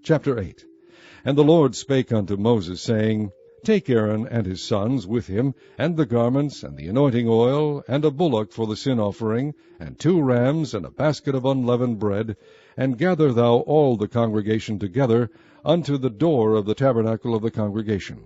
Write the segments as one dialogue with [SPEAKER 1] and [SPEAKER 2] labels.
[SPEAKER 1] Chapter 8. And the Lord spake unto Moses, saying, Take Aaron and his sons with him, and the garments, and the anointing oil, and a bullock for the sin offering, and 2 rams, and a basket of unleavened bread, and gather thou all the congregation together unto the door of the tabernacle of the congregation.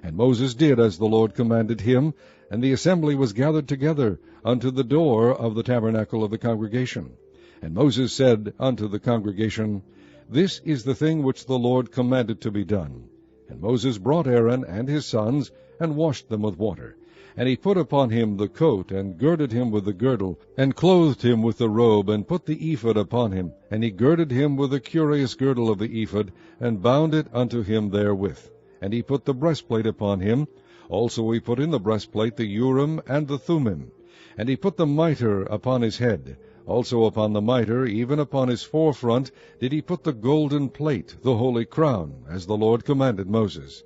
[SPEAKER 1] And Moses did as the Lord commanded him, and the assembly was gathered together unto the door of the tabernacle of the congregation. And Moses said unto the congregation, This is the thing which the Lord commanded to be done. And Moses brought Aaron and his sons, and washed them with water. And he put upon him the coat, and girded him with the girdle, and clothed him with the robe, and put the ephod upon him. And he girded him with the curious girdle of the ephod, and bound it unto him therewith. And he put the breastplate upon him. Also he put in the breastplate the Urim and the Thummim. And he put the mitre upon his head. Also upon the mitre, even upon his forefront, did he put the golden plate, the holy crown, as the Lord commanded Moses.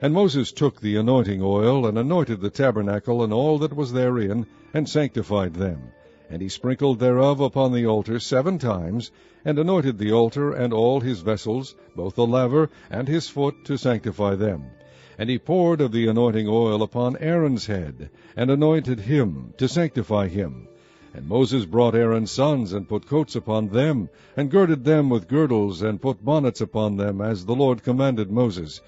[SPEAKER 1] And Moses took the anointing oil, and anointed the tabernacle and all that was therein, and sanctified them. And he sprinkled thereof upon the altar 7 times, and anointed the altar and all his vessels, both the laver and his foot, to sanctify them. And he poured of the anointing oil upon Aaron's head, and anointed him, to sanctify him. And Moses brought Aaron's sons, and put coats upon them, and girded them with girdles, and put bonnets upon them, as the Lord commanded Moses.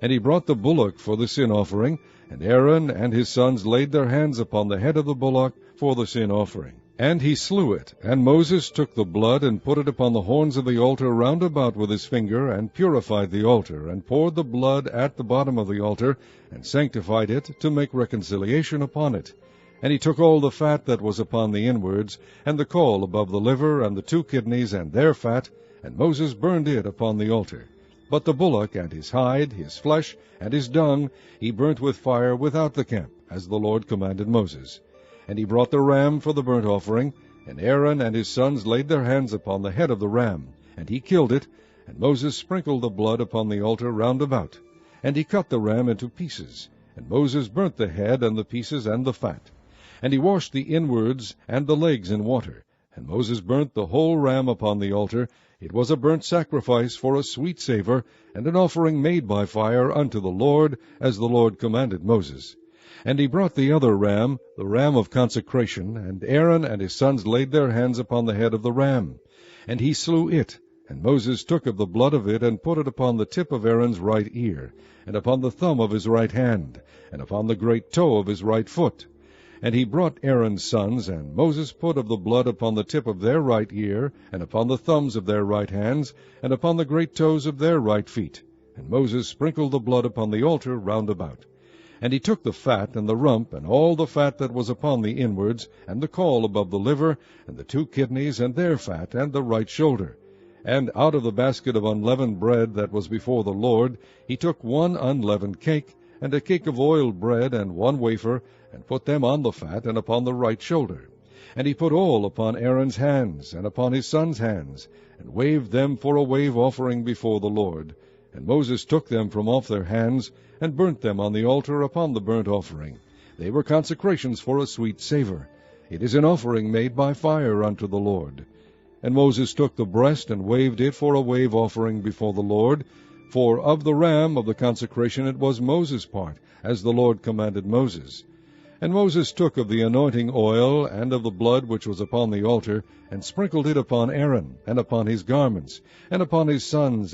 [SPEAKER 1] And he brought the bullock for the sin offering, and Aaron and his sons laid their hands upon the head of the bullock for the sin offering. And he slew it, and Moses took the blood, and put it upon the horns of the altar round about with his finger, and purified the altar, and poured the blood at the bottom of the altar, and sanctified it, to make reconciliation upon it. And he took all the fat that was upon the inwards, and the caul above the liver, and the 2 kidneys, and their fat, and Moses burned it upon the altar. But the bullock, and his hide, his flesh, and his dung, he burnt with fire without the camp, as the Lord commanded Moses. And he brought the ram for the burnt offering, and Aaron and his sons laid their hands upon the head of the ram, and he killed it, and Moses sprinkled the blood upon the altar round about. And he cut the ram into pieces, and Moses burnt the head and the pieces and the fat. And he washed the inwards and the legs in water. And Moses burnt the whole ram upon the altar. It was a burnt sacrifice for a sweet savour, and an offering made by fire unto the Lord, as the Lord commanded Moses. And he brought the other ram, the ram of consecration, and Aaron and his sons laid their hands upon the head of the ram. And he slew it, and Moses took of the blood of it, and put it upon the tip of Aaron's right ear, and upon the thumb of his right hand, and upon the great toe of his right foot. And he brought Aaron's sons, and Moses put of the blood upon the tip of their right ear, and upon the thumbs of their right hands, and upon the great toes of their right feet. And Moses sprinkled the blood upon the altar round about. And he took the fat, and the rump, and all the fat that was upon the inwards, and the caul above the liver, and the 2 kidneys, and their fat, and the right shoulder. And out of the basket of unleavened bread that was before the Lord, he took 1 unleavened cake, and a cake of oiled bread, and 1 wafer, and put them on the fat, and upon the right shoulder. And he put all upon Aaron's hands, and upon his sons' hands, and waved them for a wave offering before the Lord. And Moses took them from off their hands, and burnt them on the altar upon the burnt offering. They were consecrations for a sweet savour. It is an offering made by fire unto the Lord. And Moses took the breast, and waved it for a wave offering before the Lord. For of the ram of the consecration it was Moses' part, as the Lord commanded Moses. And Moses took of the anointing oil, and of the blood which was upon the altar, and sprinkled it upon Aaron, and upon his garments, and upon his sons'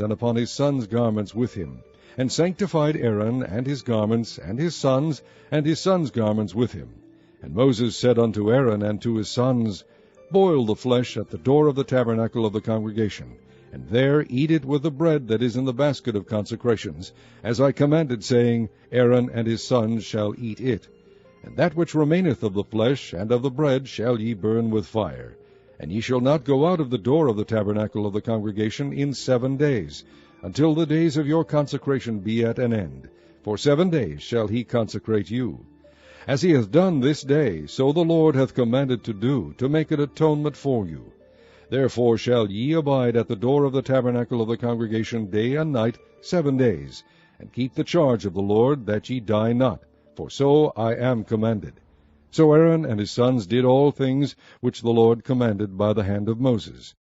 [SPEAKER 1] garments with him, and sanctified Aaron, and his garments, and his sons' garments with him. And Moses said unto Aaron and to his sons, Boil the flesh at the door of the tabernacle of the congregation, and there eat it with the bread that is in the basket of consecrations, as I commanded, saying, Aaron and his sons shall eat it. And that which remaineth of the flesh and of the bread shall ye burn with fire. And ye shall not go out of the door of the tabernacle of the congregation in 7 days, until the days of your consecration be at an end. For 7 days shall he consecrate you. As he hath done this day, so the Lord hath commanded to do, to make an atonement for you. Therefore shall ye abide at the door of the tabernacle of the congregation day and night 7 days, and keep the charge of the Lord, that ye die not, for so I am commanded. So Aaron and his sons did all things which the Lord commanded by the hand of Moses.